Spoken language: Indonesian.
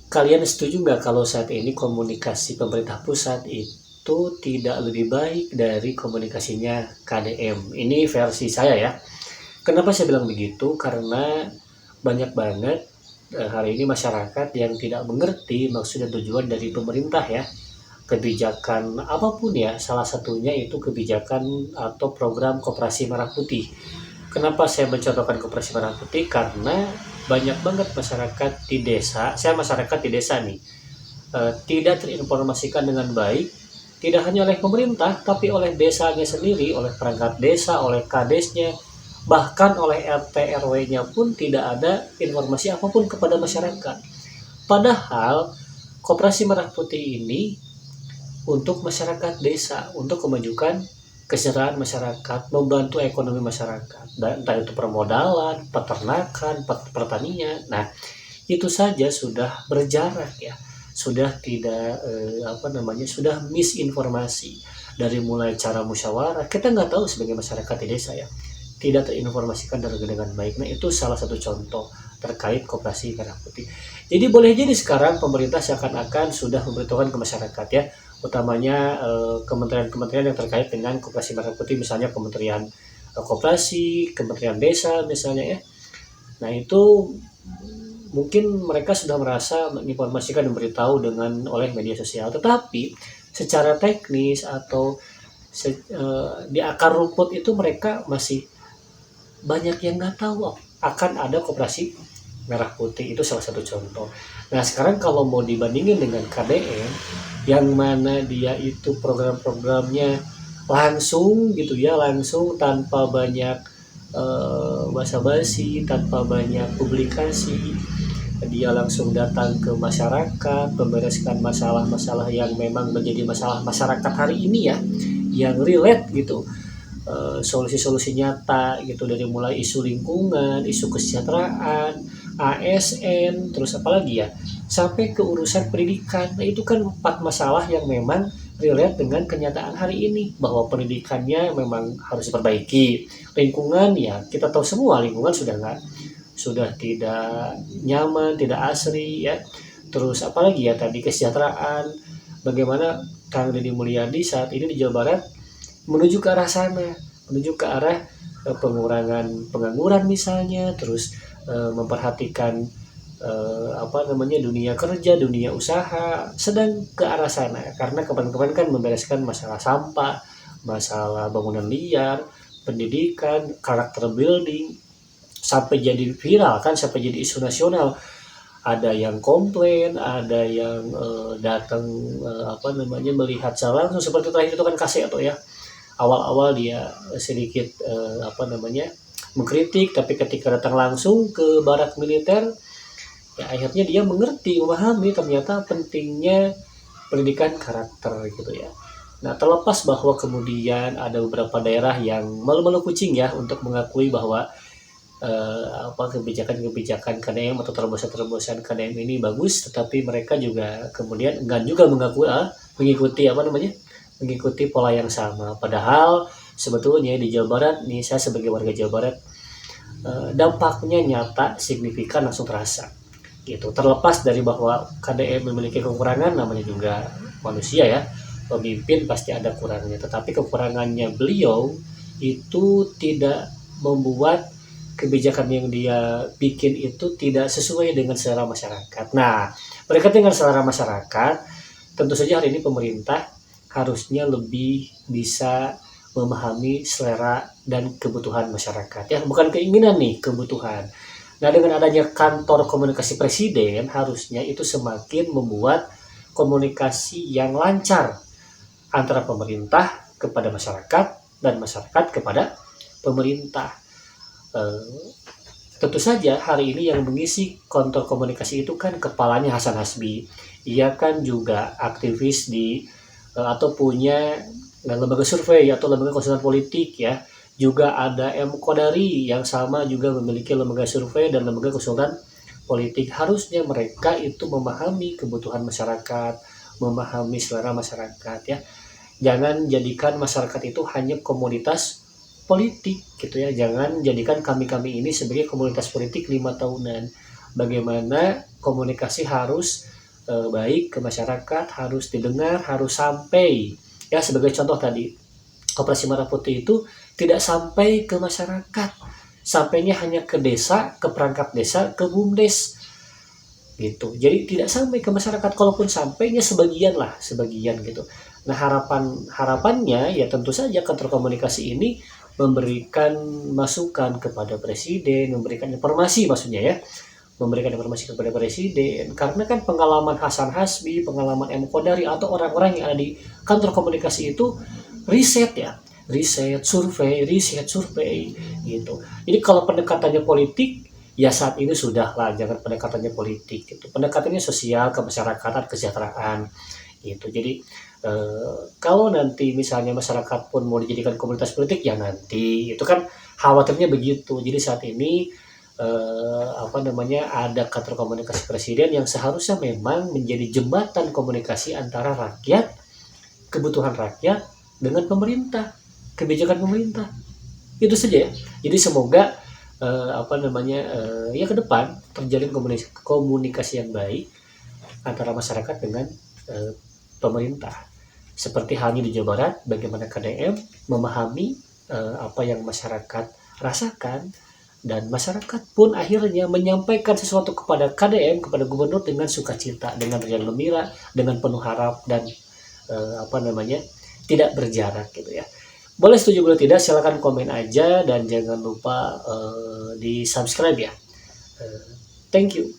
Kalian setuju nggak kalau saat ini komunikasi pemerintah pusat itu tidak lebih baik dari komunikasinya KDM? Ini versi saya ya. Kenapa saya bilang begitu? Karena banyak banget hari ini masyarakat yang tidak mengerti maksud dan tujuan dari pemerintah ya. Kebijakan apapun ya, salah satunya itu kebijakan atau program Koperasi Merah Putih. Kenapa saya mencontohkan Koperasi Merah Putih? Karena banyak banget masyarakat di desa, saya masyarakat di desa nih, tidak terinformasikan dengan baik, tidak hanya oleh pemerintah, tapi oleh desanya sendiri, oleh perangkat desa, oleh kadesnya, bahkan oleh RT RW-nya pun tidak ada informasi apapun kepada masyarakat. Padahal Koperasi Merah Putih ini untuk masyarakat desa, untuk memajukan kesejahteraan masyarakat, membantu ekonomi masyarakat, dan entah itu permodalan, peternakan, pertanian. Nah, itu saja sudah berjarak ya, sudah tidak sudah misinformasi dari mulai cara musyawarah. Kita nggak tahu sebagai masyarakat di desa ya, tidak terinformasikan dengan baik. Nah, itu salah satu contoh terkait Koperasi Merah Putih. Jadi boleh jadi sekarang pemerintah seakan-akan sudah memberitahukan ke masyarakat ya, utamanya kementerian-kementerian yang terkait dengan Koperasi Merah Putih, misalnya Kementerian Koperasi, Kementerian Desa misalnya ya. Nah, itu mungkin mereka sudah merasa menginformasikan dan beritahu oleh media sosial, tetapi secara teknis atau di akar rumput itu mereka masih banyak yang nggak tahu akan ada Koperasi Merah Putih. Itu salah satu contoh. Nah, sekarang kalau mau dibandingin dengan KDM yang mana dia itu program-programnya langsung gitu ya, langsung tanpa banyak basa-basi, tanpa banyak publikasi, dia langsung datang ke masyarakat, membereskan masalah-masalah yang memang menjadi masalah masyarakat hari ini ya, yang relate gitu, solusi-solusi nyata gitu, dari mulai isu lingkungan, isu kesejahteraan, ASN, terus apalagi ya, sampai ke urusan pendidikan. Nah, itu kan 4 masalah yang memang relate dengan kenyataan hari ini, bahwa pendidikannya memang harus diperbaiki. Lingkungan ya, kita tahu semua lingkungan sudah tidak nyaman, tidak asri ya. Terus apalagi ya tadi, kesejahteraan, bagaimana Kang Deddy Mulyadi saat ini di Jawa Barat menuju ke arah sana, menuju ke arah pengurangan pengangguran misalnya, terus memperhatikan dunia kerja, dunia usaha, sedang ke arah sana. Karena kemarin-kemarin kan membereskan masalah sampah, masalah bangunan liar, pendidikan, karakter building, sampai jadi viral kan, sampai jadi isu nasional. Ada yang komplain, ada yang datang melihat secara langsung, seperti terakhir itu kan Kaseto ya. Awal-awal dia sedikit mengkritik, tapi ketika datang langsung ke barak militer, ya akhirnya dia mengerti, memahami ternyata pentingnya pendidikan karakter gitu ya. Nah, terlepas bahwa kemudian ada beberapa daerah yang malu-malu kucing ya untuk mengakui bahwa kebijakan-kebijakan KDM atau terobosan-terobosan KDM ini bagus, tetapi mereka juga kemudian enggan juga mengikuti pola yang sama. Padahal sebetulnya di Jawa Barat nih, saya sebagai warga Jawa Barat, dampaknya nyata, signifikan, langsung terasa gitu. Terlepas dari bahwa KDM memiliki kekurangan, namanya juga manusia ya, pemimpin pasti ada kurangnya, tetapi kekurangannya beliau itu tidak membuat kebijakan yang dia bikin itu tidak sesuai dengan selera masyarakat. Nah, berkaitan dengan selera masyarakat, tentu saja hari ini pemerintah harusnya lebih bisa memahami selera dan kebutuhan masyarakat ya, bukan keinginan nih, kebutuhan. Nah, dengan adanya kantor komunikasi presiden, harusnya itu semakin membuat komunikasi yang lancar antara pemerintah kepada masyarakat dan masyarakat kepada pemerintah. Tentu saja hari ini yang mengisi kantor komunikasi itu kan kepalanya Hasan Hasbi. Ia kan juga aktivis atau punya lembaga survei atau lembaga konsultan politik ya. Juga ada M. Kodari yang sama juga memiliki lembaga survei dan lembaga konsultan politik. Harusnya mereka itu memahami kebutuhan masyarakat, memahami selera masyarakat ya. Jangan jadikan masyarakat itu hanya komoditas politik gitu ya. Jangan jadikan kami-kami ini sebagai komunitas politik 5 tahunan. Bagaimana komunikasi harus baik ke masyarakat, harus didengar, harus sampai. Ya, sebagai contoh tadi, Koperasi Merah Putih itu tidak sampai ke masyarakat, sampainya hanya ke desa, ke perangkat desa, ke BUMDes gitu. Jadi tidak sampai ke masyarakat, kalaupun sampainya sebagian lah, sebagian gitu. Nah, harapannya ya tentu saja kantor komunikasi ini memberikan masukan kepada presiden, memberikan informasi maksudnya ya, memberikan informasi kepada presiden, karena kan pengalaman Hasan Hasbi, pengalaman M Kodari atau orang-orang yang ada di kantor komunikasi itu riset ya, riset survei gitu. Jadi kalau pendekatannya politik, ya saat ini sudah lah, jangan pendekatannya politik gitu, pendekatannya sosial, kemasyarakatan, kesejahteraan gitu. Jadi kalau nanti misalnya masyarakat pun mau dijadikan komunitas politik, ya nanti itu kan khawatirnya begitu. Jadi saat ini ada kantor komunikasi presiden yang seharusnya memang menjadi jembatan komunikasi antara rakyat, kebutuhan rakyat dengan pemerintah, kebijakan pemerintah. Itu saja ya. Jadi semoga ya ke depan terjalin komunikasi yang baik antara masyarakat dengan pemerintah. Seperti halnya di Jawa Barat, bagaimana KDM memahami apa yang masyarakat rasakan, dan masyarakat pun akhirnya menyampaikan sesuatu kepada KDM, kepada gubernur dengan sukacita, dengan riang gembira, dengan penuh harap, dan tidak berjarak gitu ya. Boleh setuju boleh tidak, silakan komen aja, dan jangan lupa di subscribe ya. Thank you.